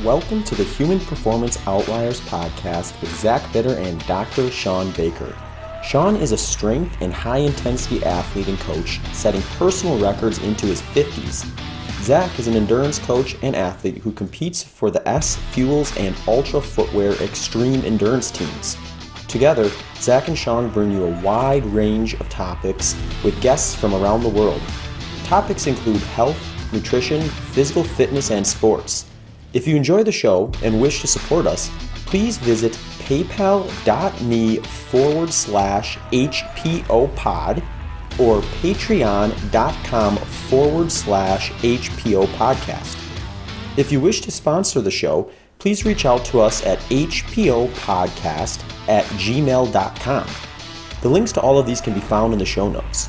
Welcome to the Human Performance Outliers podcast with Zach Bitter and Dr. Sean Baker. Sean is a strength and high-intensity athlete and coach, setting personal records into his 50s. Zach is an endurance coach and athlete who competes for the S, Fuels, and Ultra Footwear Extreme Endurance teams. Together, Zach and Sean bring you a wide range of topics with guests from around the world. Topics include health, nutrition, physical fitness, and sports. If you enjoy the show and wish to support us, please visit paypal.me/HPOpod or patreon.com/HPOpodcast. If you wish to sponsor the show, please reach out to us at hpopodcast@gmail.com. The links to all of these can be found in the show notes.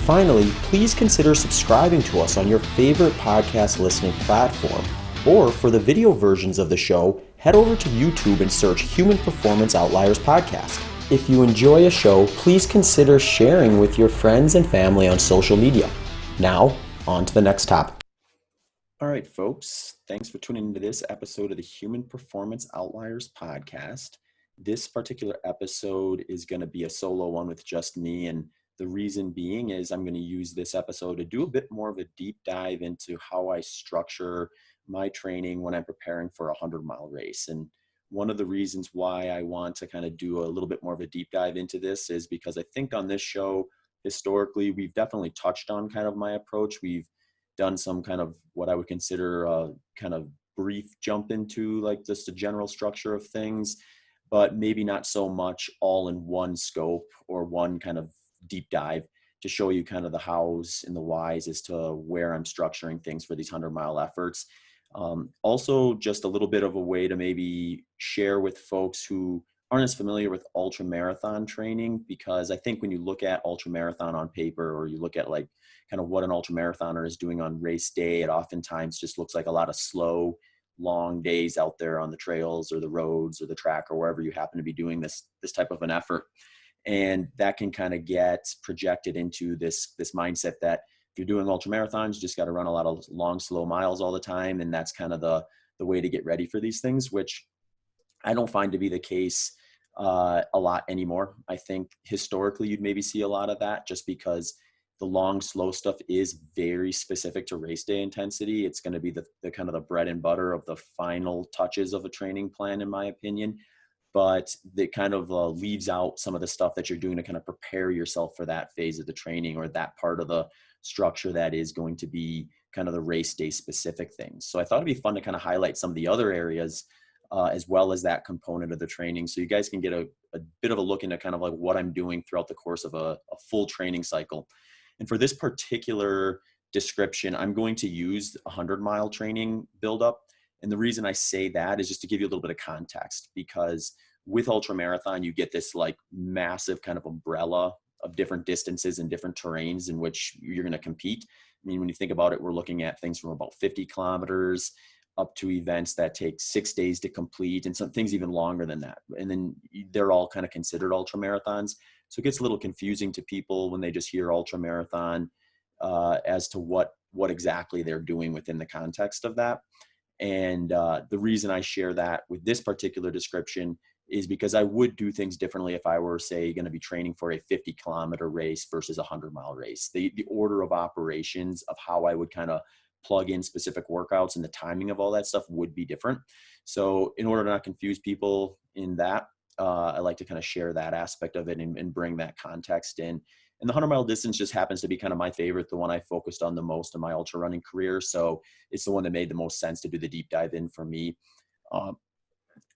Finally, please consider subscribing to us on your favorite podcast listening platform, or for the video versions of the show, head over to YouTube and search Human Performance Outliers Podcast. If you enjoy a show, please consider sharing with your friends and family on social media. Now, on to the next topic. All right, folks, thanks for tuning into this episode of the Human Performance Outliers Podcast. This particular episode is going to be a solo one with just me, and the reason being is I'm going to use this episode to do a bit more of a deep dive into how I structure my training when I'm preparing for a 100-mile race. And one of the reasons why I want to kind of do a little bit more of a deep dive into this is because I think on this show, historically, we've definitely touched on kind of my approach. We've done some kind of what I would consider a kind of brief jump into like just the general structure of things, but maybe not so much all in one scope or one kind of deep dive to show you kind of the hows and the whys as to where I'm structuring things for these 100-mile efforts. Also, just a little bit of a way to maybe share with folks who aren't as familiar with ultramarathon training, because I think when you look at ultramarathon on paper, or you look at like kind of what an ultramarathoner is doing on race day, it oftentimes just looks like a lot of slow, long days out there on the trails or the roads or the track or wherever you happen to be doing this type of an effort. And that can kind of get projected into this mindset that if you're doing ultramarathons, you just got to run a lot of long, slow miles all the time. And that's kind of the way to get ready for these things, which I don't find to be the case a lot anymore. I think historically you'd maybe see a lot of that just because the long, slow stuff is very specific to race day intensity. It's going to be the kind of the bread and butter of the final touches of a training plan, in my opinion. But that kind of leaves out some of the stuff that you're doing to kind of prepare yourself for that phase of the training or that part of the structure that is going to be kind of the race day specific things. So I thought it'd be fun to kind of highlight some of the other areas as well as that component of the training, so you guys can get a bit of a look into kind of like what I'm doing throughout the course of a full training cycle. And for this particular description, I'm going to use a 100-mile training buildup. And the reason I say that is just to give you a little bit of context, because with ultramarathon, you get this like massive kind of umbrella of different distances and different terrains in which you're going to compete. I mean, when you think about it, we're looking at things from about 50 kilometers up to events that take 6 days to complete, and some things even longer than that. And then they're all kind of considered ultramarathons. So it gets a little confusing to people when they just hear ultramarathon as to what exactly they're doing within the context of that. And the reason I share that with this particular description is because I would do things differently if I were, say, going to be training for a 50-kilometer race versus a 100-mile race. The order of operations of how I would kind of plug in specific workouts and the timing of all that stuff would be different. So in order to not confuse people in that, I like to kind of share that aspect of it and bring that context in. And the 100-mile distance just happens to be kind of my favorite, the one I focused on the most in my ultra running career. So it's the one that made the most sense to do the deep dive in for me.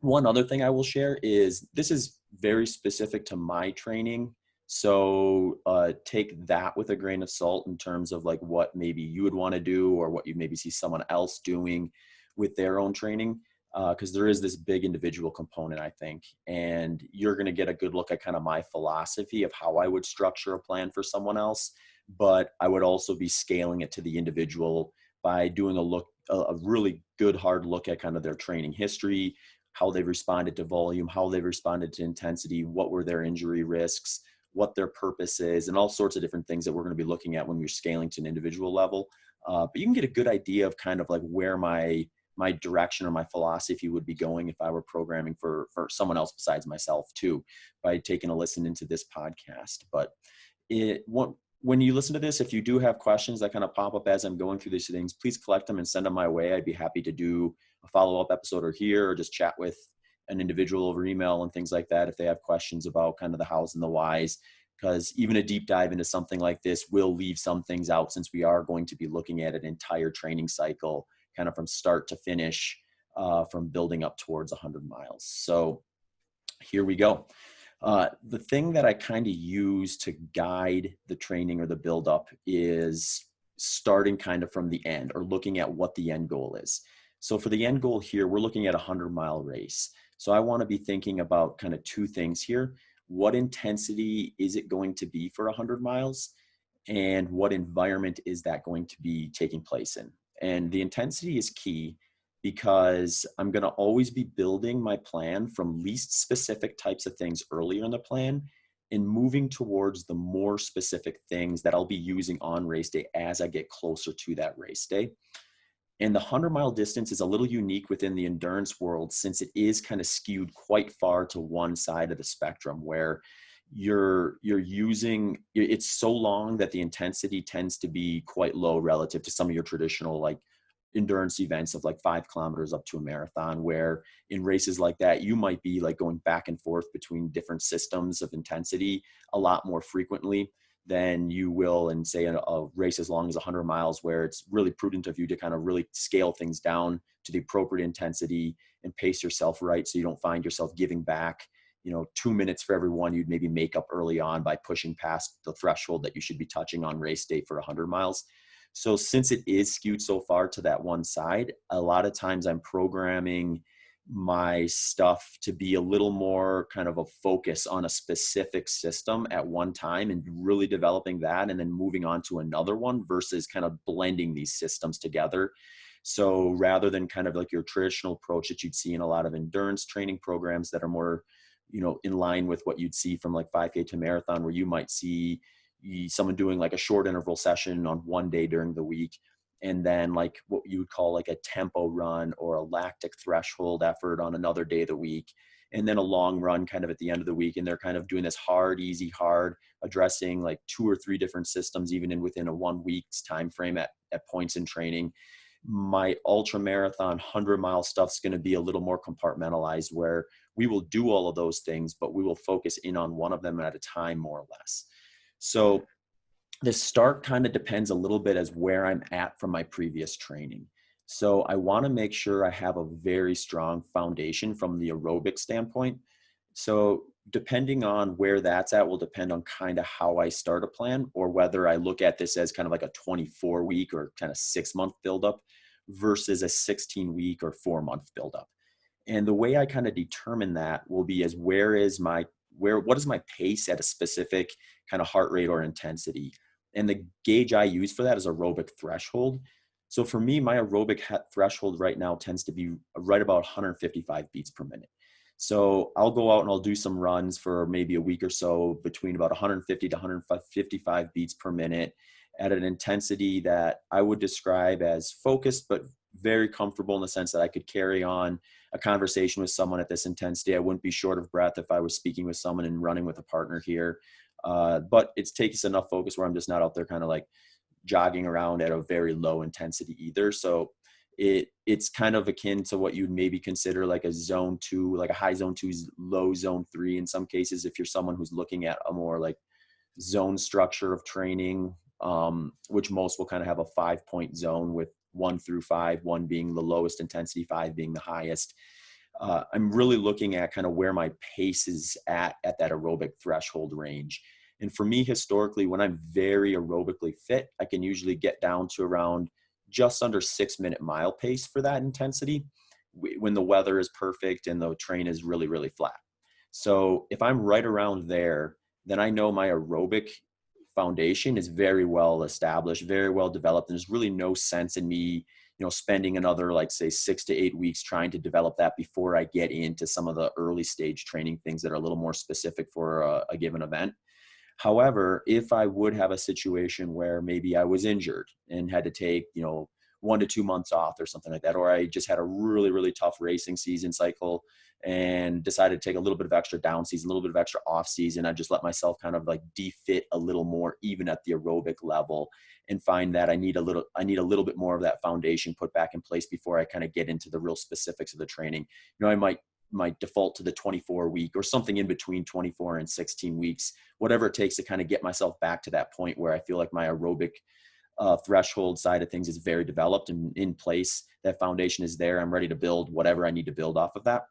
One other thing I will share is this is very specific to my training. So take that with a grain of salt in terms of like what maybe you would want to do or what you maybe see someone else doing with their own training. Because there is this big individual component, I think, and you're going to get a good look at kind of my philosophy of how I would structure a plan for someone else. But I would also be scaling it to the individual by doing a really good hard look at kind of their training history, how they've responded to volume, how they've responded to intensity, what were their injury risks, what their purpose is, and all sorts of different things that we're going to be looking at when we're scaling to an individual level. But you can get a good idea of kind of like where my my direction or my philosophy would be going if I were programming for someone else besides myself too, by taking a listen into this podcast. But when you listen to this, if you do have questions that kind of pop up as I'm going through these things, please collect them and send them my way. I'd be happy to do a follow-up episode or here, or just chat with an individual over email and things like that if they have questions about kind of the hows and the whys. Because even a deep dive into something like this will leave some things out, since we are going to be looking at an entire training cycle, kind of from start to finish, from building up towards 100 miles. So here we go. The thing that I kind of use to guide the training or the build up is starting kind of from the end, or looking at what the end goal is. So for the end goal here, we're looking at a 100-mile race. So I want to be thinking about kind of two things here. What intensity is it going to be for 100 miles? And what environment is that going to be taking place in? And the intensity is key, because I'm going to always be building my plan from least specific types of things earlier in the plan and moving towards the more specific things that I'll be using on race day as I get closer to that race day. And the 100-mile distance is a little unique within the endurance world, since it is kind of skewed quite far to one side of the spectrum, where you're using, it's so long that the intensity tends to be quite low relative to some of your traditional like endurance events of like 5 kilometers up to a marathon, where in races like that, you might be like going back and forth between different systems of intensity a lot more frequently than you will in, say, a race as long as 100 miles, where it's really prudent of you to kind of really scale things down to the appropriate intensity and pace yourself right, so you don't find yourself giving back, 2 minutes for every one you'd maybe make up early on by pushing past the threshold that you should be touching on race day for 100 miles. So since it is skewed so far to that one side, a lot of times I'm programming my stuff to be a little more kind of a focus on a specific system at one time, and really developing that and then moving on to another one, versus kind of blending these systems together. So rather than kind of like your traditional approach that you'd see in a lot of endurance training programs that are more, in line with what you'd see from like 5K to marathon, where you might see someone doing like a short interval session on one day during the week, and then like what you would call like a tempo run or a lactic threshold effort on another day of the week, and then a long run kind of at the end of the week. And they're kind of doing this hard, easy, hard, addressing like 2 or 3 different systems, even within a 1 week's time frame at points in training. My ultra marathon 100-mile stuff's going to be a little more compartmentalized, where we will do all of those things, but we will focus in on one of them at a time, more or less. So the start kind of depends a little bit as where I'm at from my previous training. So I want to make sure I have a very strong foundation from the aerobic standpoint. So depending on where that's at will depend on kind of how I start a plan, or whether I look at this as kind of like a 24-week or kind of 6-month buildup versus a 16-week or 4-month buildup. And the way I kind of determine that will be as what is my pace at a specific kind of heart rate or intensity. And the gauge I use for that is aerobic threshold. So for me, my aerobic threshold right now tends to be right about 155 beats per minute. So I'll go out and I'll do some runs for maybe a week or so between about 150 to 155 beats per minute at an intensity that I would describe as focused, but very comfortable, in the sense that I could carry on a conversation with someone at this intensity. I wouldn't be short of breath if I was speaking with someone and running with a partner here. But it takes enough focus where I'm just not out there kind of like jogging around at a very low intensity either. So it's kind of akin to what you'd maybe consider like a zone 2, like a high zone 2, low zone 3 in some cases, if you're someone who's looking at a more like zone structure of training, which most will kind of have a 5-point zone with 1 through 5, 1 being the lowest intensity, 5 being the highest. I'm really looking at kind of where my pace is at that aerobic threshold range. And for me, historically, when I'm very aerobically fit, I can usually get down to around just under 6-minute mile pace for that intensity when the weather is perfect and the terrain is really, really flat. So if I'm right around there, then I know my aerobic foundation is very well established, very well developed. And there's really no sense in me, spending another, like say 6 to 8 weeks trying to develop that before I get into some of the early stage training things that are a little more specific for a given event. However, if I would have a situation where maybe I was injured and had to take, 1 to 2 months off or something like that. Or I just had a really, really tough racing season cycle and decided to take a little bit of extra down season, a little bit of extra off season. I just let myself kind of like defit a little more, even at the aerobic level, and find that I need a little bit more of that foundation put back in place before I kind of get into the real specifics of the training. I might default to the 24-week or something in between 24 and 16 weeks, whatever it takes to kind of get myself back to that point where I feel like my aerobic threshold side of things is very developed and in place. That foundation is there. I'm ready to build whatever I need to build off of that.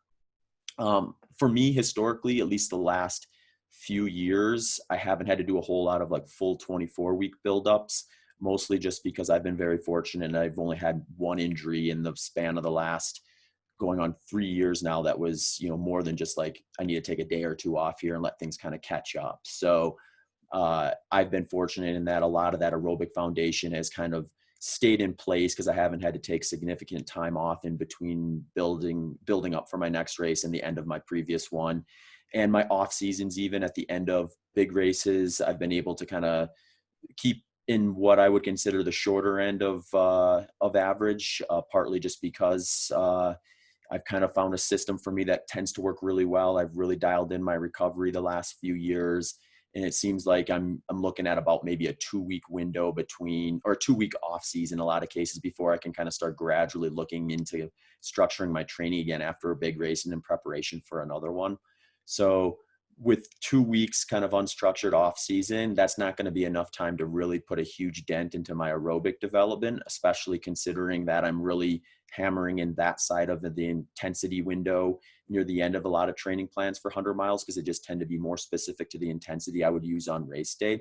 For me, historically, at least the last few years, I haven't had to do a whole lot of like full 24-week buildups, mostly just because I've been very fortunate and I've only had one injury in the span of the last going on 3 years now. That was, more than just like, I need to take a day or two off here and let things kind of catch up. So I've been fortunate in that a lot of that aerobic foundation has kind of stayed in place because I haven't had to take significant time off in between building up for my next race and the end of my previous one. And my off seasons, even at the end of big races, I've been able to kind of keep in what I would consider the shorter end of average, partly just because I've kind of found a system for me that tends to work really well. I've really dialed in my recovery the last few years. And it seems like I'm looking at about maybe a 2-week window between, or a 2-week off season, a lot of cases, before I can kind of start gradually looking into structuring my training again after a big race and in preparation for another one. So with 2 weeks kind of unstructured off season, that's not going to be enough time to really put a huge dent into my aerobic development, especially considering that I'm really hammering in that side of the intensity window near the end of a lot of training plans for 100 miles, because they just tend to be more specific to the intensity I would use on race day.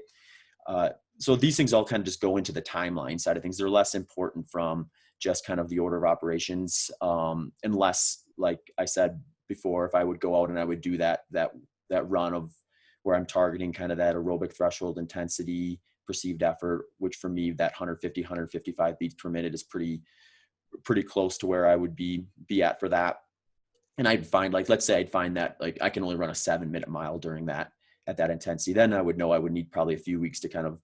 So these things all kind of just go into the timeline side of things. They're less important from just kind of the order of operations, unless, like I said before, if I would go out and I would do that run of where I'm targeting kind of that aerobic threshold intensity perceived effort, which for me, that 150, 155 beats per minute is pretty close to where I would be at for that. And I'd find, like, let's say I'd find that like I can only run a 7-minute mile during that at that intensity. Then I would know I would need probably a few weeks to kind of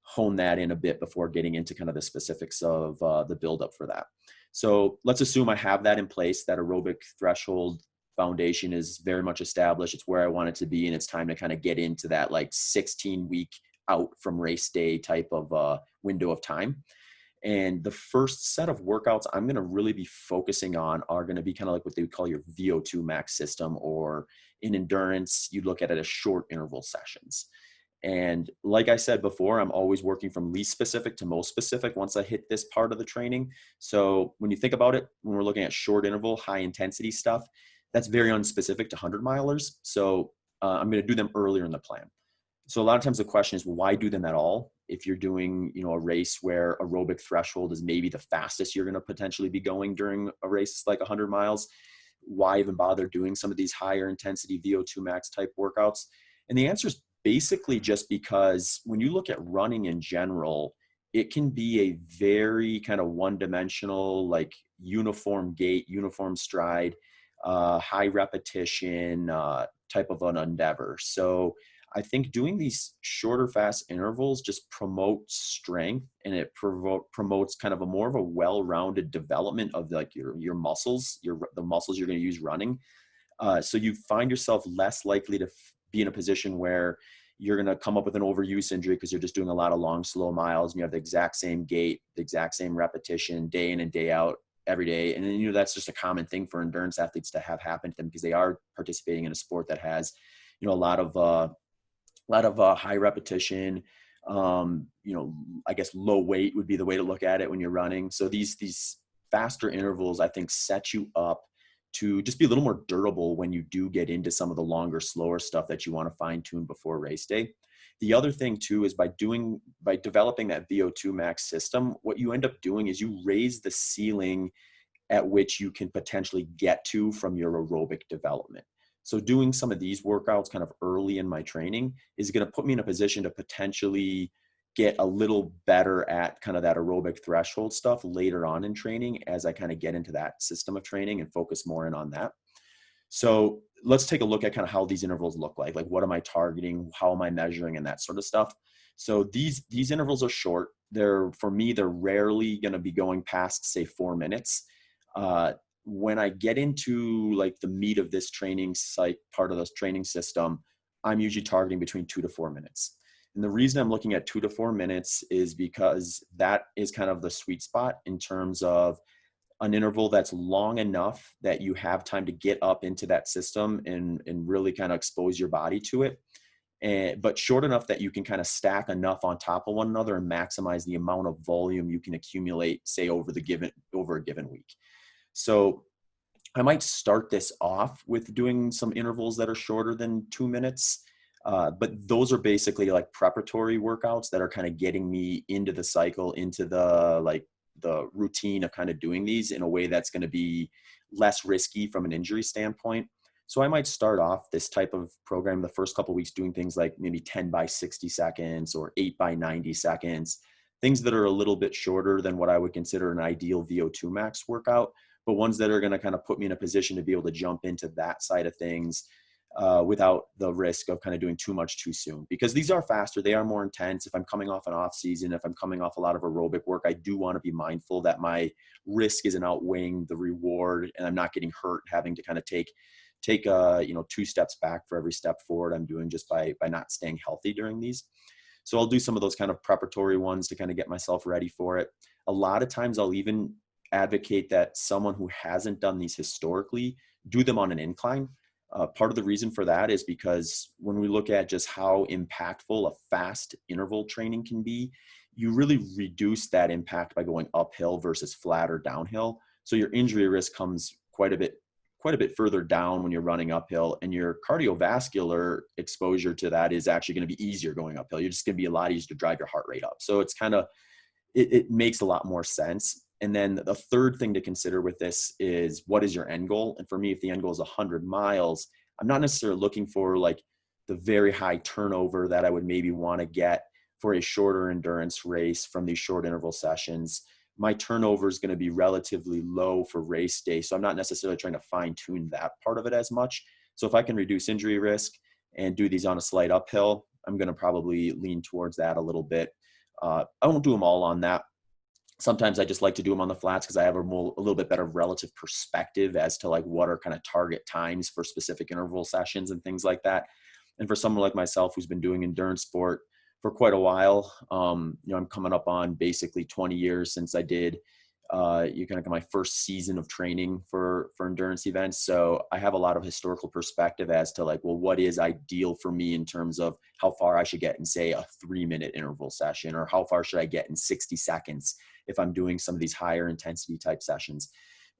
hone that in a bit before getting into kind of the specifics of the buildup for that. So let's assume I have that in place, that aerobic threshold foundation is very much established. It's where I want it to be. And it's time to kind of get into that like 16-week out from race day type of window of time. And the first set of workouts I'm going to really be focusing on are going to be kind of like what they would call your VO2 max system, or in endurance, you look at it as short interval sessions. And like I said before, I'm always working from least specific to most specific once I hit this part of the training. So when you think about it, when we're looking at short interval, high intensity stuff, that's very unspecific to 100 milers. So I'm going to do them earlier in the plan. So a lot of times the question is, well, why do them at all? If you're doing, a race where aerobic threshold is maybe the fastest you're going to potentially be going during a race like 100 miles, why even bother doing some of these higher intensity VO2 max type workouts? And the answer is basically just because when you look at running in general, it can be a very kind of one-dimensional, like uniform gait, uniform stride, high repetition type of an endeavor. So I think doing these shorter, fast intervals just promotes strength, and it promotes kind of a more of a well-rounded development of like your muscles, the muscles you're going to use running. So you find yourself less likely to be in a position where you're going to come up with an overuse injury because you're just doing a lot of long, slow miles, and you have the exact same gait, the exact same repetition day in and day out every day. And then, that's just a common thing for endurance athletes to have happen to them, because they are participating in a sport that has, a lot of high repetition, I guess low weight would be the way to look at it when you're running. So these faster intervals, I think, set you up to just be a little more durable when you do get into some of the longer, slower stuff that you want to fine tune before race day. The other thing too is by developing that VO2 max system, what you end up doing is you raise the ceiling at which you can potentially get to from your aerobic development. So doing some of these workouts kind of early in my training is going to put me in a position to potentially get a little better at kind of that aerobic threshold stuff later on in training, as I kind of get into that system of training and focus more in on that. So let's take a look at kind of how these intervals look like what am I targeting? How am I measuring? And that sort of stuff. So these intervals are short. For me, they're rarely going to be going past, say, 4 minutes. When I get into like the meat of this training site, part of this training system, I'm usually targeting between 2 to 4 minutes. And the reason I'm looking at 2 to 4 minutes is because that is kind of the sweet spot in terms of an interval that's long enough that you have time to get up into that system and really kind of expose your body to it. But short enough that you can kind of stack enough on top of one another and maximize the amount of volume you can accumulate, say, over a given week. So I might start this off with doing some intervals that are shorter than 2 minutes. But those are basically like preparatory workouts that are kind of getting me into the cycle, into the routine of kind of doing these in a way that's going to be less risky from an injury standpoint. So I might start off this type of program the first couple of weeks doing things like maybe 10 by 60 seconds or 8 by 90 seconds, things that are a little bit shorter than what I would consider an ideal VO2 max workout, but ones that are going to kind of put me in a position to be able to jump into that side of things without the risk of kind of doing too much too soon, because these are faster. They are more intense. If I'm coming off an off season, if I'm coming off a lot of aerobic work, I do want to be mindful that my risk isn't outweighing the reward and I'm not getting hurt having to kind of take 2 steps back for every step forward I'm doing just by not staying healthy during these. So I'll do some of those kind of preparatory ones to kind of get myself ready for it. A lot of times I'll even advocate that someone who hasn't done these historically do them on an incline. Part of the reason for that is because when we look at just how impactful a fast interval training can be, you really reduce that impact by going uphill versus flat or downhill. So your injury risk comes quite a bit further down when you're running uphill, and your cardiovascular exposure to that is actually going to be easier going uphill. You're just going to be a lot easier to drive your heart rate up. So it's kind of, it makes a lot more sense. And then the third thing to consider with this is, what is your end goal? And for me, if the end goal is 100 miles, I'm not necessarily looking for like the very high turnover that I would maybe want to get for a shorter endurance race from these short interval sessions. My turnover is going to be relatively low for race day. So I'm not necessarily trying to fine tune that part of it as much. So if I can reduce injury risk and do these on a slight uphill, I'm going to probably lean towards that a little bit. I won't do them all on that. Sometimes I just like to do them on the flats because I have a little bit better relative perspective as to like what are kind of target times for specific interval sessions and things like that. And for someone like myself who's been doing endurance sport for quite a while, I'm coming up on basically 20 years since I did my first season of training for endurance events. So I have a lot of historical perspective as to like, well, what is ideal for me in terms of how far I should get in, say, a 3-minute interval session, or how far should I get in 60 seconds if I'm doing some of these higher intensity type sessions.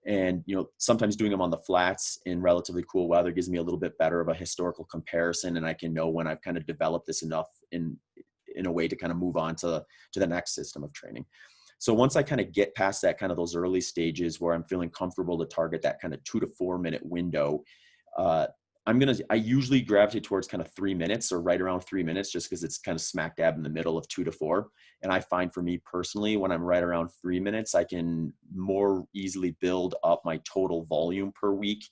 And, sometimes doing them on the flats in relatively cool weather gives me a little bit better of a historical comparison. And I can know when I've kind of developed this enough in a way to kind of move on to the next system of training. So once I kind of get past that kind of those early stages where I'm feeling comfortable to target that kind of 2 to 4 minute window, I usually gravitate towards kind of 3 minutes or right around 3 minutes, just because it's kind of smack dab in the middle of 2 to 4. And I find for me personally, when I'm right around 3 minutes, I can more easily build up my total volume per week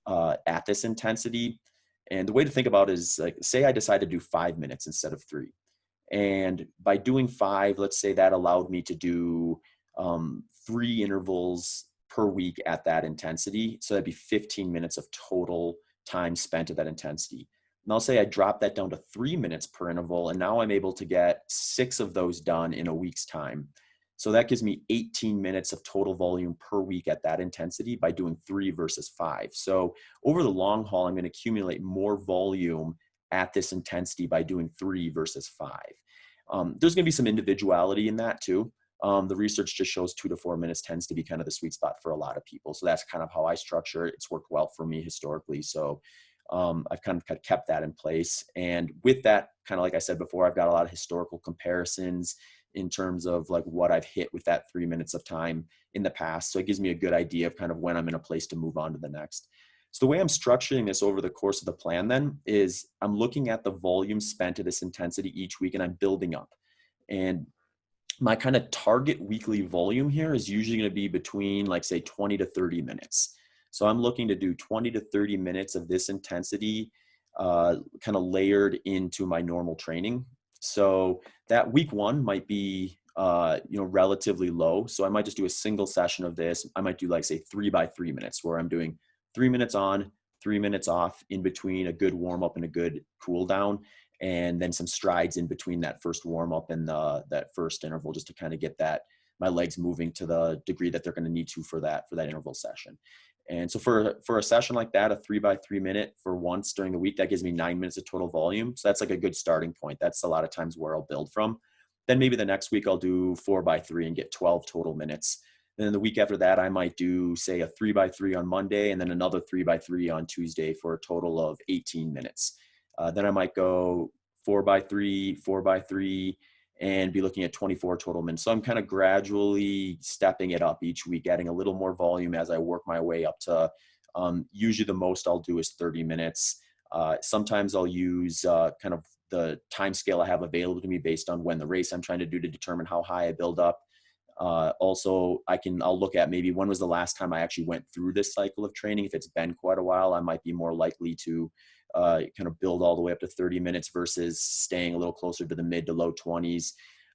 at this intensity. And the way to think about it is, like, say I decide to do 5 minutes instead of 3. And by doing 5, let's say that allowed me to do 3 intervals per week at that intensity. So that'd be 15 minutes of total time spent at that intensity. And I'll say I drop that down to 3 minutes per interval, and now I'm able to get 6 of those done in a week's time. So that gives me 18 minutes of total volume per week at that intensity by doing 3 versus 5. So over the long haul, I'm going to accumulate more volume at this intensity by doing 3 versus 5. There's going to be some individuality in that too. The research just shows 2 to 4 minutes tends to be kind of the sweet spot for a lot of people. So that's kind of how I structure it. It's worked well for me historically. So I've kind of kept that in place. And with that, kind of like I said before, I've got a lot of historical comparisons in terms of like what I've hit with that 3 minutes of time in the past. So it gives me a good idea of kind of when I'm in a place to move on to the next. So the way I'm structuring this over the course of the plan then is I'm looking at the volume spent at this intensity each week, and I'm building up. And my kind of target weekly volume here is usually going to be between, like, say, 20 to 30 minutes. So I'm looking to do 20 to 30 minutes of this intensity kind of layered into my normal training. So that week one might be, relatively low. So I might just do a single session of this. I might do like say 3 by 3 minutes where I'm doing 3 minutes on, 3 minutes off in between a good warm up and a good cool down. And then some strides in between that first warm up and that first interval, just to kind of get my legs moving to the degree that they're going to need to for that interval session. And so for a session like that, a 3 by 3 minute for once during the week, that gives me 9 minutes of total volume. So that's like a good starting point. That's a lot of times where I'll build from. Then maybe the next week I'll do 4 by 3 and get 12 total minutes. And then the week after that, I might do say a 3 by 3 on Monday and then another 3 by 3 on Tuesday for a total of 18 minutes. Then I might go 4 by 3, 4 by 3, and be looking at 24 total minutes. So I'm kind of gradually stepping it up each week, adding a little more volume as I work my way up to, usually the most I'll do is 30 minutes. Sometimes I'll use kind of the time scale I have available to me based on when the race I'm trying to do to determine how high I build up. Also, I'll look at maybe when was the last time I actually went through this cycle of training. If it's been quite a while, I might be more likely to kind of build all the way up to 30 minutes versus staying a little closer to the mid to low 20s.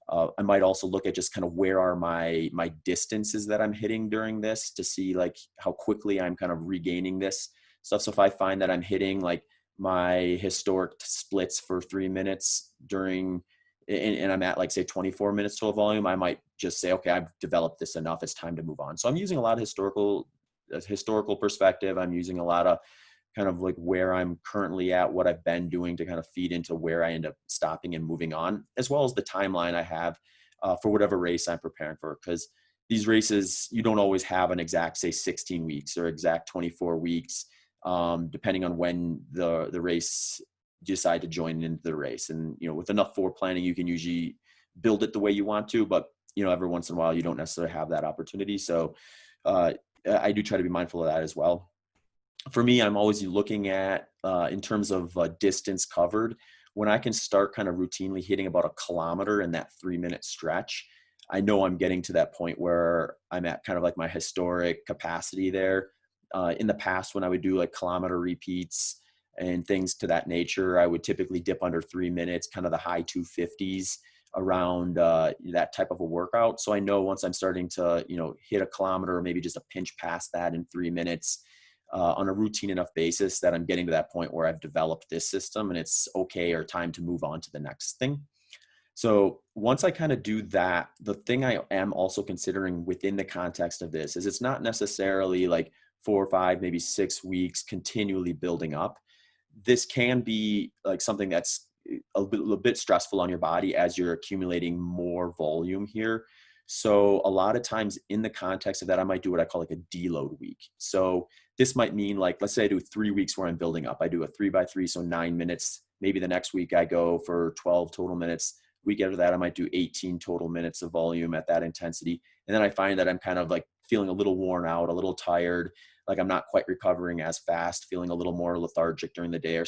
I might also look at just kind of where are my distances that I'm hitting during this to see like how quickly I'm kind of regaining this stuff. So if I find that I'm hitting like my historic splits for 3 minutes and I'm at like say 24 minutes total volume, I might just say, okay, I've developed this enough. It's time to move on. So I'm using a lot of historical perspective. I'm using a lot of kind of like where I'm currently at, what I've been doing to kind of feed into where I end up stopping and moving on, as well as the timeline I have for whatever race I'm preparing for. Because these races, you don't always have an exact, say, 16 weeks or exact 24 weeks, depending on when the race decide to join into the race. And, with enough foreplanning, you can usually build it the way you want to, but, every once in a while, you don't necessarily have that opportunity. So I do try to be mindful of that as well. For me, I'm always looking at, in terms of distance covered, when I can start kind of routinely hitting about a kilometer in that 3 minute stretch, I know I'm getting to that point where I'm at kind of like my historic capacity there. In the past, when I would do like kilometer repeats and things to that nature, I would typically dip under 3 minutes, kind of the high 250s around that type of a workout. So I know once I'm starting to, hit a kilometer or maybe just a pinch past that in 3 minutes, on a routine enough basis that I'm getting to that point where I've developed this system and it's okay or time to move on to the next thing. So once I kind of do that, the thing I am also considering within the context of this is it's not necessarily like 4 or 5, maybe 6 weeks continually building up. This can be like something that's a little bit stressful on your body as you're accumulating more volume here. So a lot of times in the context of that, I might do what I call like a deload week. So this might mean like, let's say I do 3 weeks where I'm building up. I do a 3 by 3, so 9 minutes. Maybe the next week I go for 12 total minutes. Week after that, I might do 18 total minutes of volume at that intensity. And then I find that I'm kind of like feeling a little worn out, a little tired, like I'm not quite recovering as fast, feeling a little more lethargic during the day, or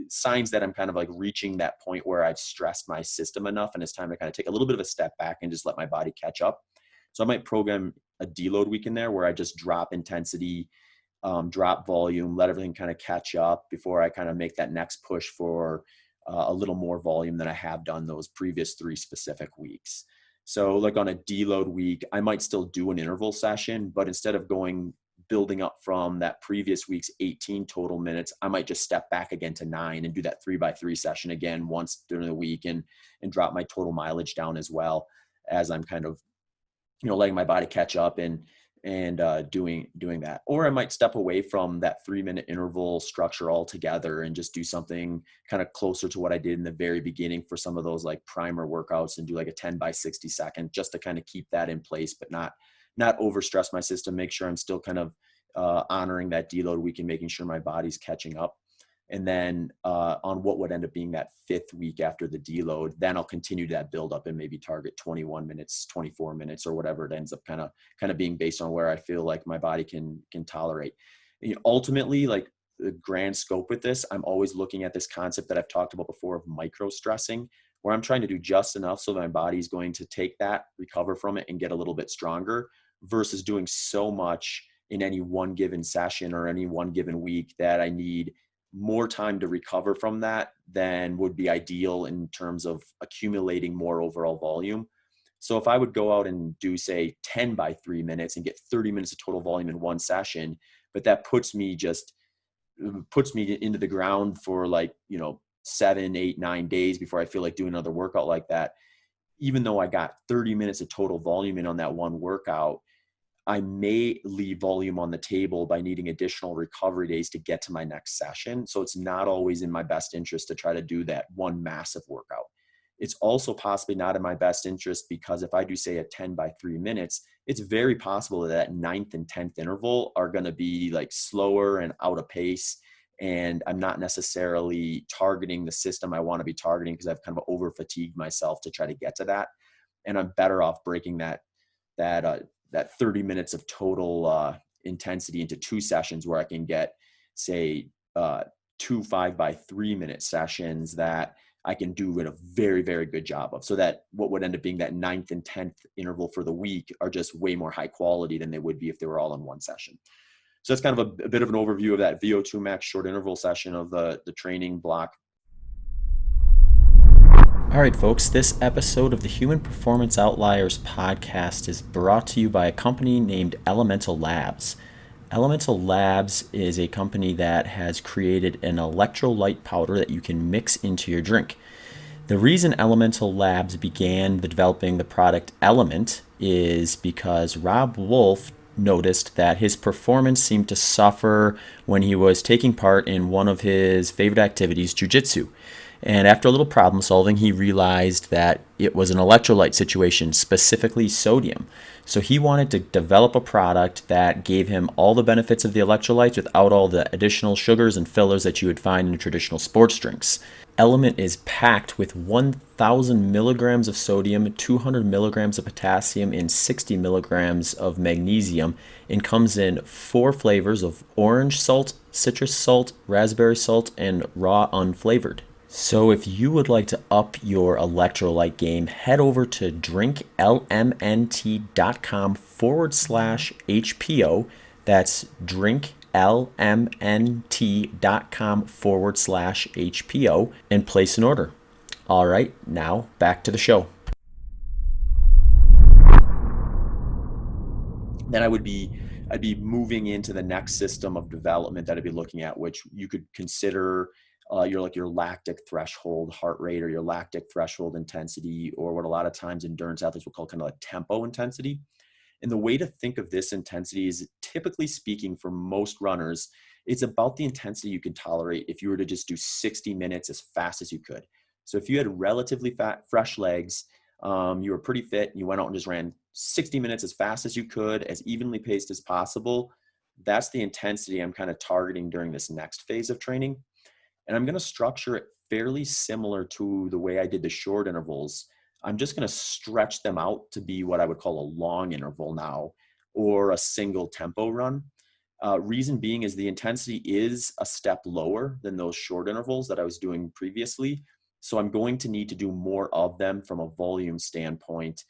signs that I'm kind of like reaching that point where I've stressed my system enough and it's time to kind of take a little bit of a step back and just let my body catch up. So I might program a deload week in there where I just drop intensity, drop volume, let everything kind of catch up before I kind of make that next push for a little more volume than I have done those previous 3 specific weeks. So like on a deload week, I might still do an interval session, but instead of building up from that previous week's 18 total minutes, I might just step back again to 9 and do that 3 by 3 session again once during the week and drop my total mileage down as well as I'm kind of, letting my body catch up and doing that. Or I might step away from that 3 minute interval structure altogether and just do something kind of closer to what I did in the very beginning for some of those like primer workouts and do like a 10 by 60 second just to kind of keep that in place, but not overstress my system, make sure I'm still kind of honoring that deload week and making sure my body's catching up. And then on what would end up being that 5th week after the deload, then I'll continue that build up and maybe target 21 minutes, 24 minutes, or whatever it ends up kind of being based on where I feel like my body can tolerate. Ultimately, like the grand scope with this, I'm always looking at this concept that I've talked about before of micro stressing, where I'm trying to do just enough so my body's going to take that, recover from it, and get a little bit stronger, versus doing so much in any one given session or any one given week that I need more time to recover from that than would be ideal in terms of accumulating more overall volume. So if I would go out and do, say, 10 by 3 minutes and get 30 minutes of total volume in one session, but that puts me into the ground for, like, 7, 8, 9 days before I feel like doing another workout like that. Even though I got 30 minutes of total volume in on that one workout, I may leave volume on the table by needing additional recovery days to get to my next session. So it's not always in my best interest to try to do that one massive workout. It's also possibly not in my best interest because if I do, say, a 10 by 3 minutes, it's very possible that ninth and 10th interval are going to be like slower and out of pace. And I'm not necessarily targeting the system I want to be targeting because I've kind of over fatigued myself to try to get to that. And I'm better off breaking that uh, that 30 minutes of total intensity into two sessions where I can get, say, 2 5 by 3 minute sessions that I can do a very, very good job of. So that what would end up being that ninth and 10th interval for the week are just way more high quality than they would be if they were all in one session. So that's kind of a bit of an overview of that VO2 max short interval session of the training block. All right, folks, this episode of the Human Performance Outliers podcast is brought to you by a company named Elemental Labs. Elemental Labs is a company that has created an electrolyte powder that you can mix into your drink. The reason Elemental Labs began developing the product Element is because Rob Wolf noticed that his performance seemed to suffer when he was taking part in one of his favorite activities, jiu-jitsu. And after a little problem solving, he realized that it was an electrolyte situation, specifically sodium. So he wanted to develop a product that gave him all the benefits of the electrolytes without all the additional sugars and fillers that you would find in traditional sports drinks. Element is packed with 1,000 milligrams of sodium, 200 milligrams of potassium, and 60 milligrams of magnesium, and comes in 4 flavors of orange salt, citrus salt, raspberry salt, and raw unflavored. So if you would like to up your electrolyte game, head over to drinklmnt.com/HPO. That's drinklmnt.com/HPO and place an order. All right, now back to the show. Then I'd be moving into the next system of development that I'd be looking at, which you could consider your lactic threshold heart rate or your lactic threshold intensity, or what a lot of times endurance athletes will call kind of like tempo intensity. And the way to think of this intensity is, typically speaking, for most runners, it's about the intensity you can tolerate if you were to just do 60 minutes as fast as you could. So if you had relatively fresh legs, you were pretty fit, and you went out and just ran 60 minutes as fast as you could, as evenly paced as possible, that's the intensity I'm kind of targeting during this next phase of training. And I'm going to structure it fairly similar to the way I did the short intervals. I'm just going to stretch them out to be what I would call a long interval now, or a single tempo run. Reason being is the intensity is a step lower than those short intervals that I was doing previously. So I'm going to need to do more of them from a volume standpoint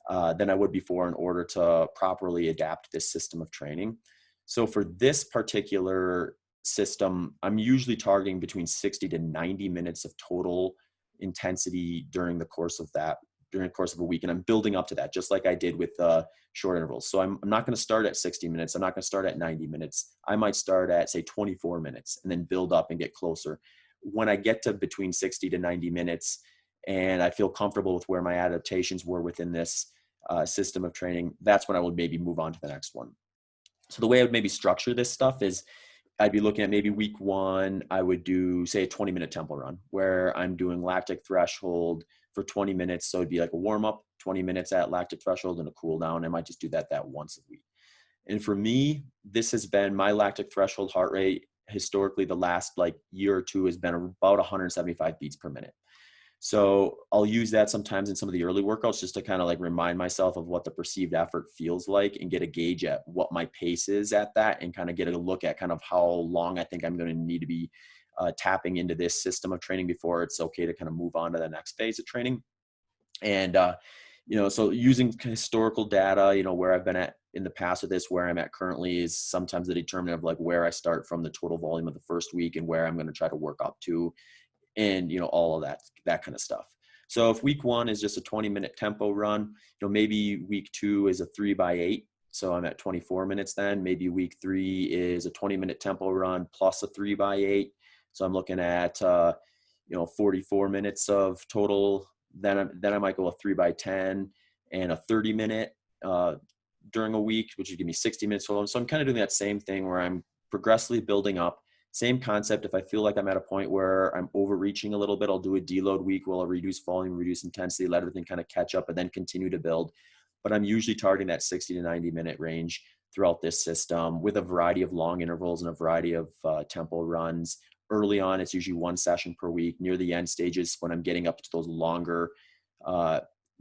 than I would before in order to properly adapt this system of training. So for this particular system, I'm usually targeting between 60 to 90 minutes of total intensity during the course of a week. And I'm building up to that, just like I did with short intervals. So I'm not going to start at 60 minutes. I'm not going to start at 90 minutes. I might start at, say, 24 minutes and then build up and get closer. When I get to between 60 to 90 minutes and I feel comfortable with where my adaptations were within this system of training, that's when I would maybe move on to the next one. So the way I would maybe structure this stuff is, I'd be looking at maybe week 1, I would do, say, a 20-minute tempo run where I'm doing lactic threshold for 20 minutes. So it'd be like a warm up, 20 minutes at lactic threshold, and a cool down. I might just do that once a week. And for me, this has been my lactic threshold heart rate historically the last year or two has been about 175 beats per minute. So I'll use that sometimes in some of the early workouts just to kind of remind myself of what the perceived effort feels like and get a gauge at what my pace is at that, and kind of get a look at kind of how long I think I'm going to need to be tapping into this system of training before it's okay to kind of move on to the next phase of training. And So using historical data, where I've been at in the past with this, where I'm at currently is sometimes the determinant of like where I start from the total volume of the first week and where I'm going to try to work up to, and all of that kind of stuff. So if week 1 is just a 20-minute tempo run, maybe week 2 is a 3x8, so I'm at 24 minutes. Then maybe week 3 is a 20-minute tempo run plus a 3x8, so I'm looking at 44 minutes of total. Then I might go a 3x10 and a 30-minute during a week, which would give me 60 minutes total. So I'm kind of doing that same thing where I'm progressively building up. Same concept. If I feel like I'm at a point where I'm overreaching a little bit, I'll do a deload week where I'll reduce volume, reduce intensity, let everything kind of catch up, and then continue to build. But I'm usually targeting that 60 to 90-minute range throughout this system with a variety of long intervals and a variety of tempo runs. Early on, it's usually 1 session per week. Near the end stages, when I'm getting up to those longer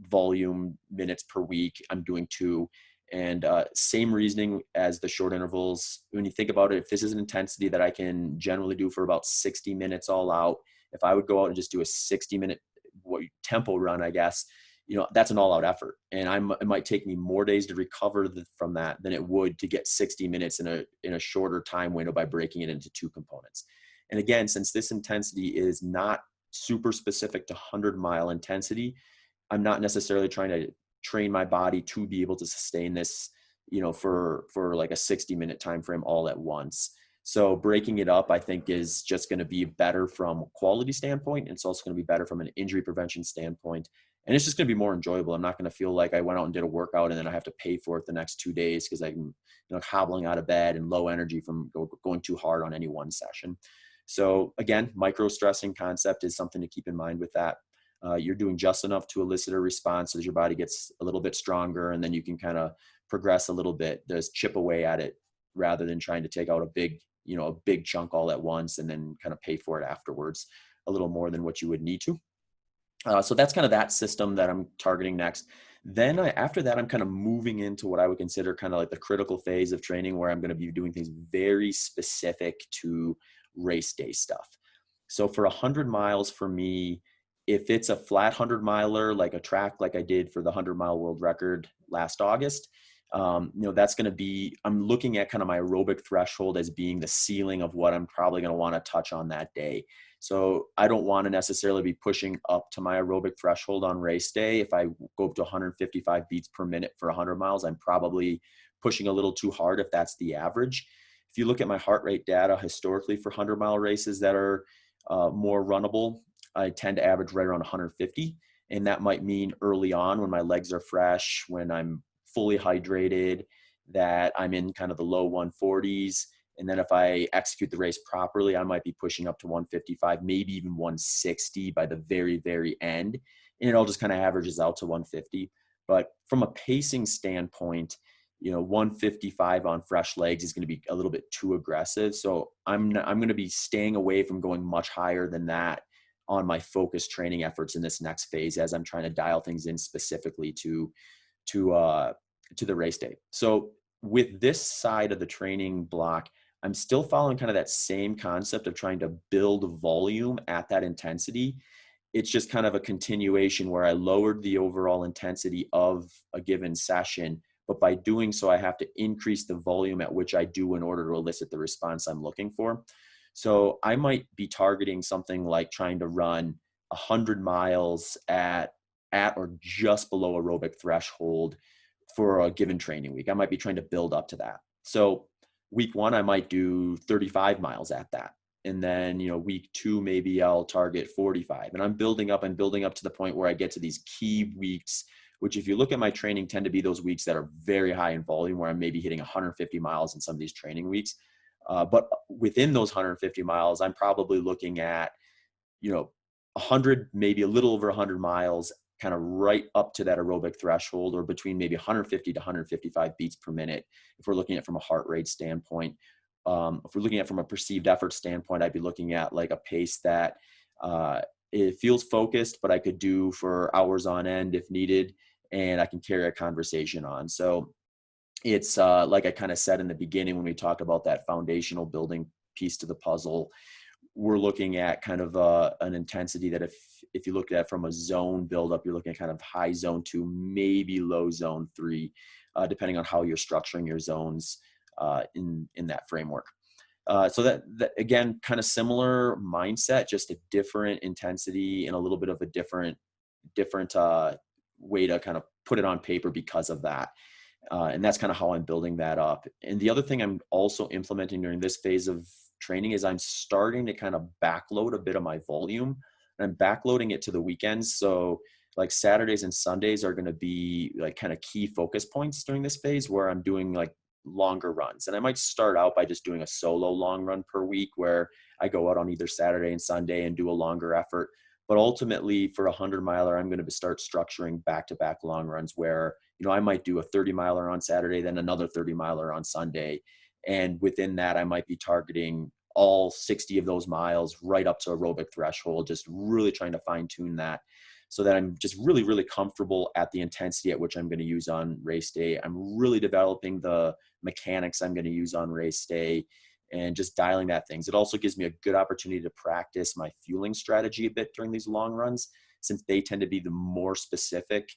volume minutes per week, I'm doing 2. And same reasoning as the short intervals. When you think about it, if this is an intensity that I can generally do for about 60 minutes all out, if I would go out and just do a 60-minute tempo run, I guess, that's an all-out effort. And it might take me more days to recover from that than it would to get 60 minutes in a shorter time window by breaking it into 2 components. And again, since this intensity is not super specific to 100-mile intensity, I'm not necessarily trying to train my body to be able to sustain this, for like a 60-minute time frame all at once. So breaking it up, I think, is just going to be better from a quality standpoint. And it's also going to be better from an injury prevention standpoint. And it's just going to be more enjoyable. I'm not going to feel like I went out and did a workout and then I have to pay for it the next 2 days because I'm, hobbling out of bed and low energy from going too hard on any one session. So again, micro stressing concept is something to keep in mind with that. You're doing just enough to elicit a response as your body gets a little bit stronger, and then you can kind of progress a little bit, just chip away at it rather than trying to take out a big chunk all at once and then kind of pay for it afterwards a little more than what you would need to. So that's kind of that system that I'm targeting next. Then after that, I'm kind of moving into what I would consider kind of like the critical phase of training, where I'm going to be doing things very specific to race day stuff. So for 100 miles for me, if it's a flat 100-miler, like a track like I did for the 100-mile world record last August, that's going to be, I'm looking at kind of my aerobic threshold as being the ceiling of what I'm probably going to want to touch on that day. So I don't want to necessarily be pushing up to my aerobic threshold on race day. If I go up to 155 beats per minute for 100 miles, I'm probably pushing a little too hard if that's the average. If you look at my heart rate data historically for 100-mile races that are more runnable, I tend to average right around 150. And that might mean early on when my legs are fresh, when I'm fully hydrated, that I'm in kind of the low 140s. And then if I execute the race properly, I might be pushing up to 155, maybe even 160 by the very, very end. And it all just kind of averages out to 150. But from a pacing standpoint, 155 on fresh legs is going to be a little bit too aggressive. So I'm going to be staying away from going much higher than that on my focused training efforts in this next phase, as I'm trying to dial things in specifically to the race day. So with this side of the training block, I'm still following kind of that same concept of trying to build volume at that intensity. It's just kind of a continuation where I lowered the overall intensity of a given session, but by doing so, I have to increase the volume at which I do in order to elicit the response I'm looking for. So I might be targeting something like trying to run 100 miles at or just below aerobic threshold for a given training week. I might be trying to build up to that. So week 1, I might do 35 miles at that. And then, week 2, maybe I'll target 45. And I'm building up to the point where I get to these key weeks, which if you look at my training tend to be those weeks that are very high in volume, where I'm maybe hitting 150 miles in some of these training weeks. But within those 150 miles, I'm probably looking at, 100, maybe a little over 100 miles, kind of right up to that aerobic threshold, or between maybe 150 to 155 beats per minute. If we're looking at from a heart rate standpoint, if we're looking at from a perceived effort standpoint, I'd be looking at like a pace that it feels focused, but I could do for hours on end if needed, and I can carry a conversation on. So it's like I kind of said in the beginning when we talked about that foundational building piece to the puzzle, we're looking at kind of an intensity that if you look at it from a zone buildup, you're looking at kind of high zone 2, maybe low zone 3, depending on how you're structuring your zones in that framework. So that again, kind of similar mindset, just a different intensity and a little bit of a different way to kind of put it on paper because of that. And that's kind of how I'm building that up. And the other thing I'm also implementing during this phase of training is I'm starting to kind of backload a bit of my volume, and I'm backloading it to the weekends. So like Saturdays and Sundays are going to be like kind of key focus points during this phase where I'm doing like longer runs. And I might start out by just doing a solo long run per week where I go out on either Saturday and Sunday and do a longer effort. But ultimately for a 100-miler, I'm going to start structuring back-to-back long runs where, I might do a 30-miler on Saturday, then another 30-miler on Sunday. And within that, I might be targeting all 60 of those miles right up to aerobic threshold, just really trying to fine tune that so that I'm just really, really comfortable at the intensity at which I'm going to use on race day. I'm really developing the mechanics I'm going to use on race day and just dialing that things. It also gives me a good opportunity to practice my fueling strategy a bit during these long runs, since they tend to be the more specific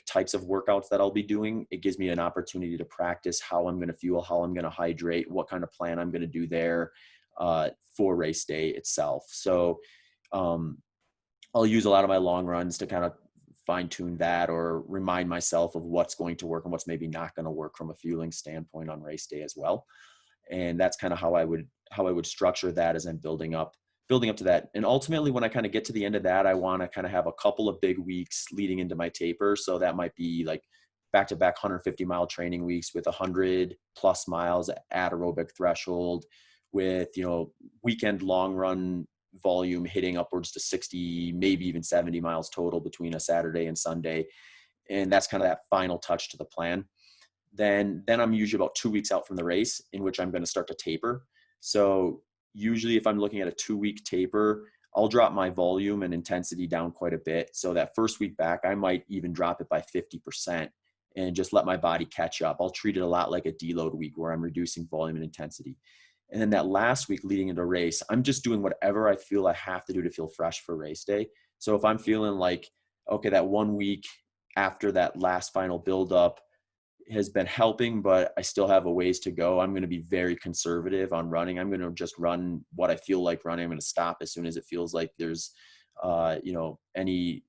types of workouts that I'll be doing. It gives me an opportunity to practice how I'm going to fuel, how I'm going to hydrate, what kind of plan I'm going to do there for race day itself. So I'll use a lot of my long runs to kind of fine tune that or remind myself of what's going to work and what's maybe not going to work from a fueling standpoint on race day as well. And that's kind of how I would structure that as I'm building up to that. And ultimately, when I kind of get to the end of that, I want to kind of have a couple of big weeks leading into my taper. So that might be like back-to-back 150-mile training weeks with 100 plus miles at aerobic threshold with, weekend long run volume hitting upwards to 60, maybe even 70 miles total between a Saturday and Sunday. And that's kind of that final touch to the plan. Then I'm usually about 2 weeks out from the race in which I'm going to start to taper. So usually if I'm looking at a 2-week taper, I'll drop my volume and intensity down quite a bit. So that first week back, I might even drop it by 50% and just let my body catch up. I'll treat it a lot like a deload week where I'm reducing volume and intensity. And then that last week leading into a race, I'm just doing whatever I feel I have to do to feel fresh for race day. So if I'm feeling like, okay, that 1 week after that last final buildup has been helping, but I still have a ways to go, I'm going to be very conservative on running. I'm going to just run what I feel like running. I'm going to stop as soon as it feels like there's, any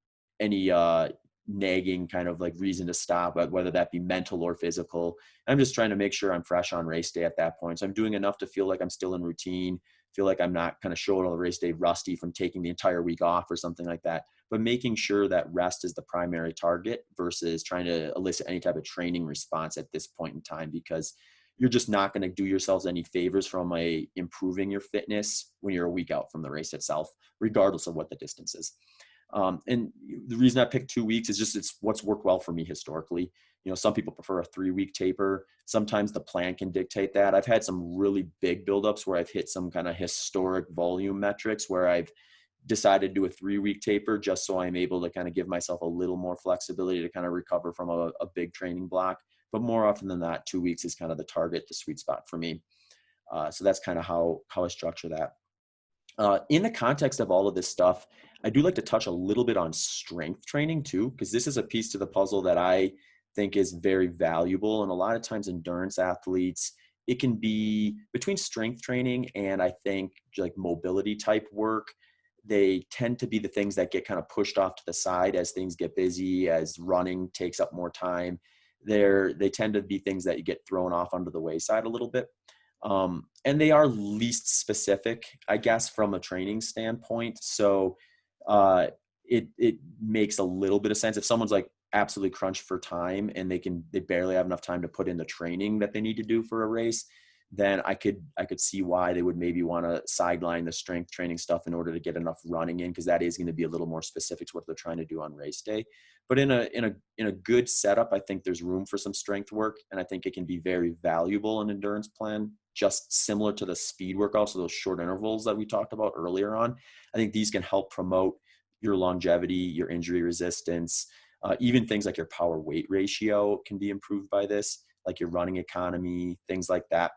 nagging kind of like reason to stop, whether that be mental or physical. I'm just trying to make sure I'm fresh on race day at that point. So I'm doing enough to feel like I'm still in routine, feel like I'm not kind of showing on the race day rusty from taking the entire week off or something like that, but making sure that rest is the primary target versus trying to elicit any type of training response at this point in time, because you're just not going to do yourselves any favors from improving your fitness when you're a week out from the race itself, regardless of what the distance is. And the reason I picked 2 weeks is just it's what's worked well for me historically. Some people prefer a 3-week taper. Sometimes the plan can dictate that. I've had some really big buildups where I've hit some kind of historic volume metrics where I've decided to do a 3-week taper just so I'm able to kind of give myself a little more flexibility to kind of recover from a big training block. But more often than not, 2 weeks is kind of the target, the sweet spot for me. So that's kind of how I structure that. In the context of all of this stuff, I do like to touch a little bit on strength training too, because this is a piece to the puzzle that I think is very valuable. And a lot of times endurance athletes, it can be between strength training and I think like mobility type work, they tend to be the things that get kind of pushed off to the side as things get busy, as running takes up more time. They tend to be things that you get thrown off under the wayside a little bit. And they are least specific, I guess, from a training standpoint. So it makes a little bit of sense if someone's like absolutely crunched for time and they barely have enough time to put in the training that they need to do for a race, then I could see why they would maybe want to sideline the strength training stuff in order to get enough running in, because that is going to be a little more specific to what they're trying to do on race day. But in a good setup, I think there's room for some strength work, and I think it can be very valuable in endurance plan, just similar to the speed workouts, so those short intervals that we talked about earlier on. I think these can help promote your longevity, your injury resistance, even things like your power weight ratio can be improved by this, like your running economy, things like that.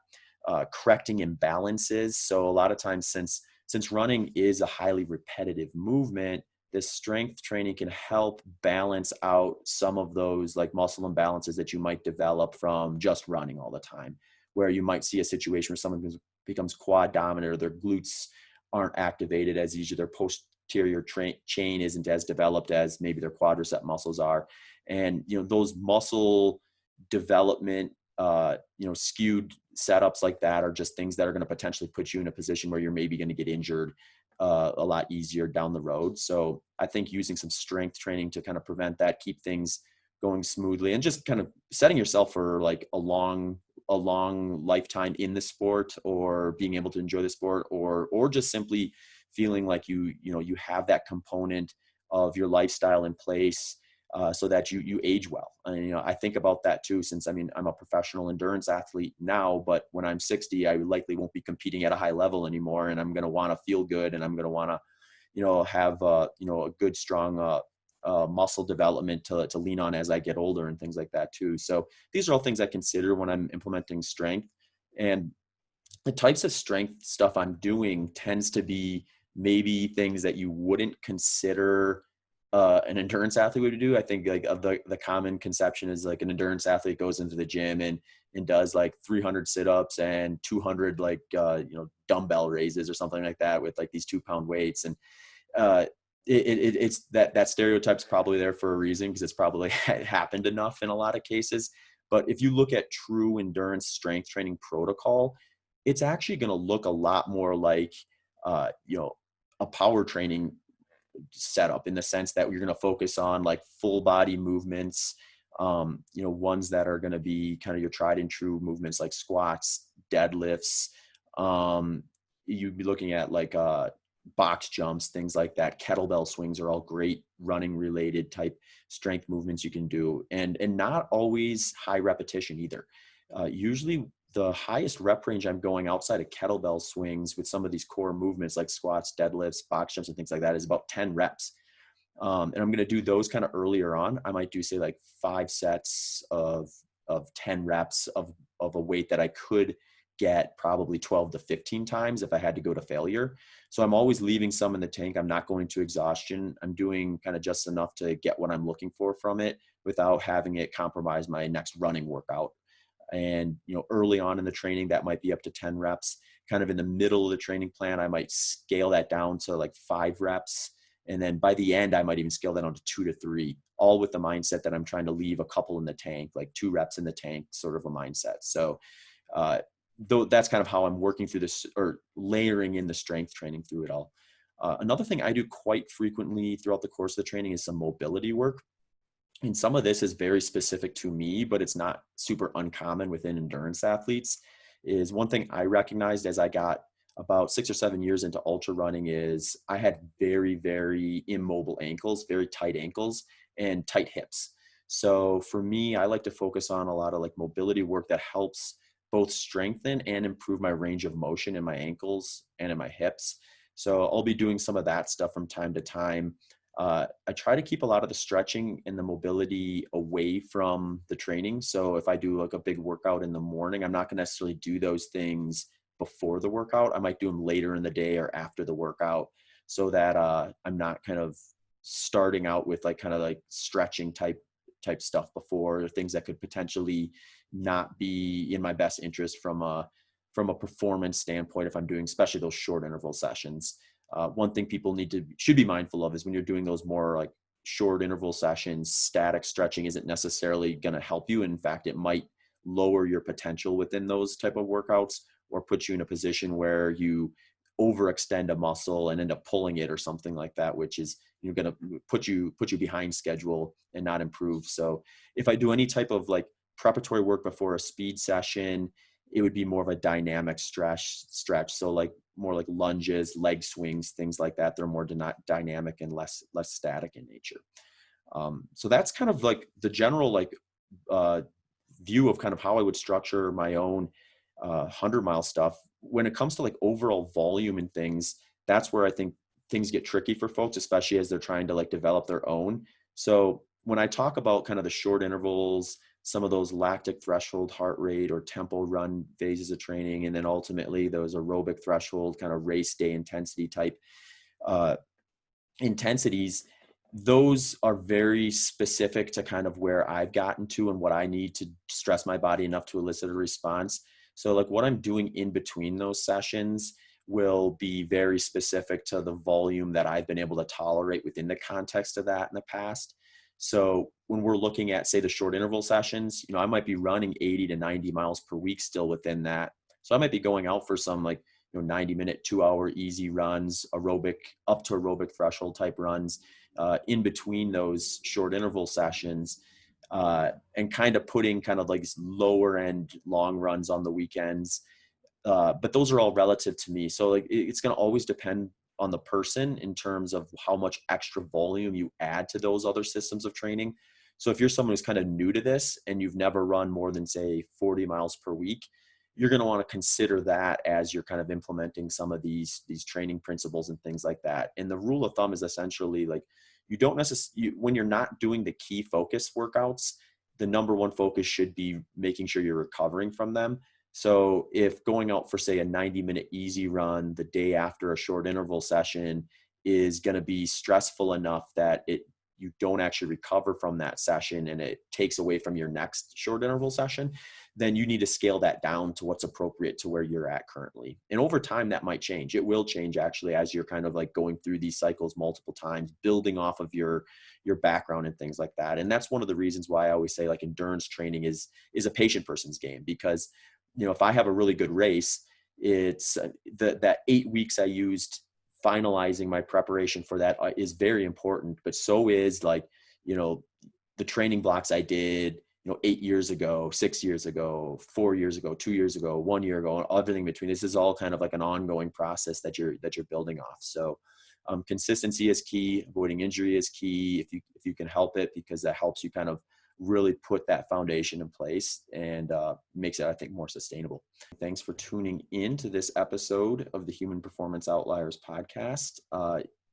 correcting imbalances. So a lot of times, since running is a highly repetitive movement, this strength training can help balance out some of those like muscle imbalances that you might develop from just running all the time, where you might see a situation where someone becomes quad dominant, or their glutes aren't activated as easy, their posterior chain isn't as developed as maybe their quadricep muscles are. And, those muscle development, skewed setups like that are just things that are going to potentially put you in a position where you're maybe going to get injured a lot easier down the road. So I think using some strength training to kind of prevent that, keep things going smoothly, and just kind of setting yourself for like a long lifetime in the sport, or being able to enjoy the sport, or just simply feeling like you have that component of your lifestyle in place, so that you age well. And, I think about that too, since I'm a professional endurance athlete now, but when I'm 60, I likely won't be competing at a high level anymore. And I'm going to want to feel good, and I'm going to want to, have, a good, strong, muscle development to lean on as I get older, and things like that too. So these are all things I consider when I'm implementing strength. And the types of strength stuff I'm doing tends to be maybe things that you wouldn't consider an endurance athlete would do. I think like of the common conception is like an endurance athlete goes into the gym and does like 300 sit-ups and 200 like dumbbell raises or something like that with like these 2-pound weights. And uh, it's that stereotype's probably there for a reason, because it's probably happened enough in a lot of cases. But if you look at true endurance strength training protocol, it's actually going to look a lot more like a power training setup, in the sense that you're going to focus on like full body movements, ones that are going to be kind of your tried and true movements, like squats, deadlifts. You'd be looking at like box jumps, things like that. Kettlebell swings are all great running related type strength movements you can do, and not always high repetition either. Usually the highest rep range I'm going outside of kettlebell swings with some of these core movements like squats, deadlifts, box jumps, and things like that is about 10 reps. And I'm going to do those kind of earlier on. I might do say like 5 sets of 10 reps of a weight that I could get probably 12 to 15 times if I had to go to failure. So I'm always leaving some in the tank. I'm not going to exhaustion. I'm doing kind of just enough to get what I'm looking for from it without having it compromise my next running workout. And, early on in the training, that might be up to 10 reps. Kind of in the middle of the training plan, I might scale that down to like 5 reps. And then by the end, I might even scale that down to 2 to 3, all with the mindset that I'm trying to leave a couple in the tank, like 2 reps in the tank, sort of a mindset. So, though that's kind of how I'm working through this, or layering in the strength training through it all. Another thing I do quite frequently throughout the course of the training is some mobility work. And some of this is very specific to me, but it's not super uncommon within endurance athletes. Is one thing I recognized as I got about 6 or 7 years into ultra running is I had very, very immobile ankles, very tight ankles, and tight hips. So for me, I like to focus on a lot of like mobility work that helps both strengthen and improve my range of motion in my ankles and in my hips. So I'll be doing some of that stuff from time to time. I try to keep a lot of the stretching and the mobility away from the training. So if I do like a big workout in the morning, I'm not going to necessarily do those things before the workout. I might do them later in the day or after the workout, so that I'm not kind of starting out with like kind of like stretching type stuff before, or things that could potentially not be in my best interest from a performance standpoint if I'm doing especially those short interval sessions. One thing people should be mindful of is when you're doing those more like short interval sessions, static stretching isn't necessarily going to help you. In fact, it might lower your potential within those type of workouts, or put you in a position where you overextend a muscle and end up pulling it or something like that, which is going to put you behind schedule and not improve. So if I do any type of like preparatory work before a speed session, it would be more of a dynamic stretch. So like more like lunges, leg swings, things like that. They're more dynamic and less static in nature. So that's kind of like the general like view of kind of how I would structure my own 100-mile stuff. When it comes to like overall volume and things, that's where I think things get tricky for folks, especially as they're trying to like develop their own. So when I talk about kind of the short intervals, some of those lactic threshold heart rate or tempo run phases of training, and then ultimately those aerobic threshold kind of race day intensity type uh, intensities. Those are very specific to kind of where I've gotten to and what I need to stress my body enough to elicit a response. So like what I'm doing in between those sessions will be very specific to the volume that I've been able to tolerate within the context of that in the past. So when we're looking at, say, the short interval sessions, I might be running 80 to 90 miles per week still within that. So I might be going out for some 90-minute, 2-hour easy runs, aerobic, up to aerobic threshold type runs in between those short interval sessions, and kind of putting kind of like lower end long runs on the weekends. But those are all relative to me. So like it's going to always depend on the person in terms of how much extra volume you add to those other systems of training. So if you're someone who's kind of new to this and you've never run more than say 40 miles per week, you're going to want to consider that as you're kind of implementing some of these training principles and things like that. And the rule of thumb is essentially like, you don't necessarily, when you're not doing the key focus workouts, the number one focus should be making sure you're recovering from them. So if going out for say a 90-minute easy run the day after a short interval session is going to be stressful enough that you don't actually recover from that session and it takes away from your next short interval session, then you need to scale that down to what's appropriate to where you're at currently. And over time that might change. It will change actually as you're kind of like going through these cycles multiple times, building off of your background and things like that. And that's one of the reasons why I always say like endurance training is a patient person's game, because if I have a really good race, it's that 8 weeks I used finalizing my preparation for that is very important, but so is like, the training blocks I did, 8 years ago, 6 years ago, 4 years ago, 2 years ago, 1 year ago, and everything between. This is all kind of like an ongoing process that you're building off. So consistency is key. Avoiding injury is key if you can help it, because that helps you kind of really put that foundation in place and makes it, I think, more sustainable. Thanks for tuning in to this episode of the Human Performance Outliers podcast.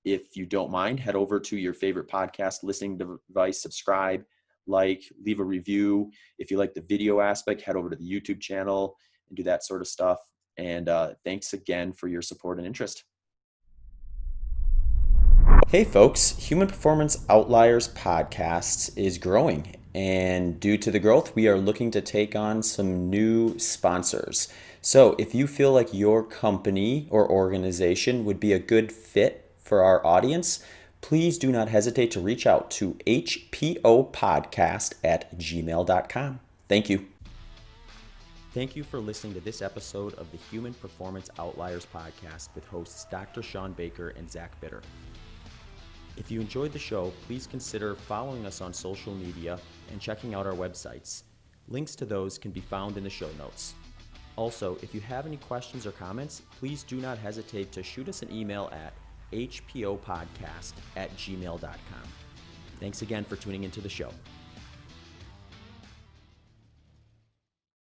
If you don't mind, head over to your favorite podcast listening device, subscribe, leave a review. If you like the video aspect, head over to the YouTube channel and do that sort of stuff. And thanks again for your support and interest. Hey folks, Human Performance Outliers podcast is growing, and due to the growth, we are looking to take on some new sponsors. So if you feel like your company or organization would be a good fit for our audience, please do not hesitate to reach out to hpopodcast@gmail.com. Thank you. Thank you for listening to this episode of the Human Performance Outliers podcast with hosts Dr. Sean Baker and Zach Bitter. If you enjoyed the show, please consider following us on social media and checking out our websites. Links to those can be found in the show notes. Also, if you have any questions or comments, please do not hesitate to shoot us an email at hpopodcast@gmail.com. Thanks again for tuning into the show.